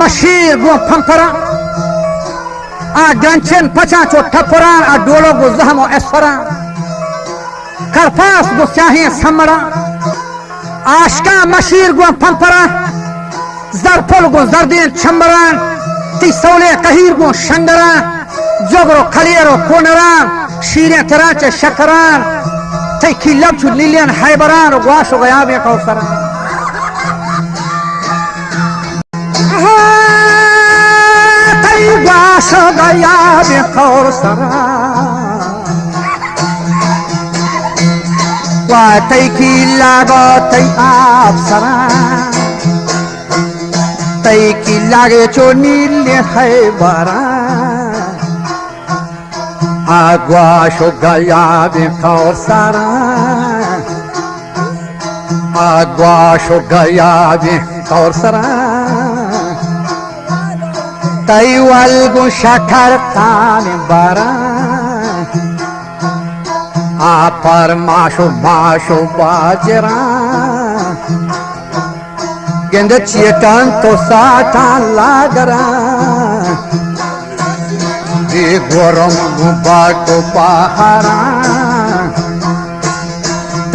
machine गो फंफरा आ गंचन पचा चो ठपरा आ Dolo गो जहमो एसफरा करपास गो स्याही समरा आशका मशीर गो फंफरा जरफल गो जर्दीन छंबरा ती सौले कहीर गो शंगरा जोगरो खलियरो कोनरा शीरे तराचे शकरान ती खिलब छु लिलियन हाइबरान वाशो गया बे कौसरा वाशो गया बे कौसरा वा तई की लागो तई आपसरा तई की लागे चो नीले हाइबरा आगवाशो गया बे कौसरा आगवाशो गया बे कौसरा तई वल्गु शखर ताने बरा आ पर माशो माशो बाजरा गेंद चेतन तो साटान लागरा गोरम बाटो पहारा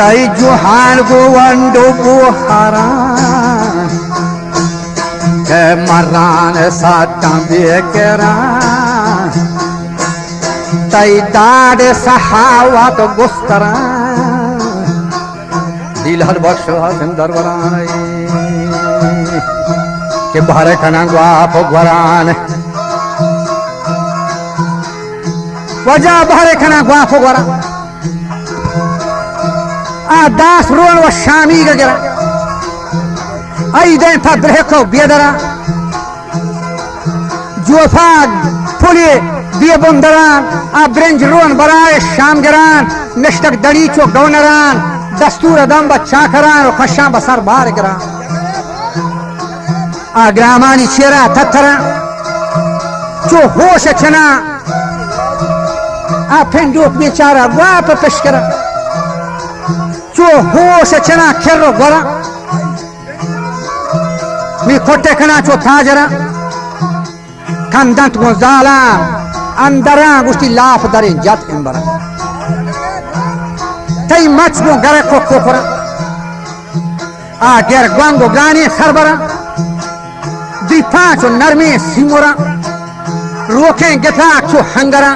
तई जुहान गो वंडो बुहारा के मरान साटा बेकरा तई दाड़ सहावत गुस्तरा दिलहर बख्श सुंदर वरान के बारे खना ग्वाप वरान वजह बारे खना ग्वाप वरा आ दास रोन व शामी गरा आई दे फद्रको बेदरा जोफाग फुले बिय बंदरान आ ब्रेंज रोन बराए शाम गरान नष्टक दड़ी चो गवनरान दस्तूर दम बच्चा करान और खशा बसर बार करा आ ग्रामानी चेरा थथरा चो होश छना आ फेंडो बेचारा वाप पेश करा चो होश छना खेरो गोरा मी खोटे खना चो थाजरा कंदंत गोजाला अंदरा गुस्ती लाफ दरे जात इंबरा तई मच गो गरे को कोकरा आ गेर गंगो गाने खरबरा दी पांच नरमे सिमोरा रोके गथा चो हंगरा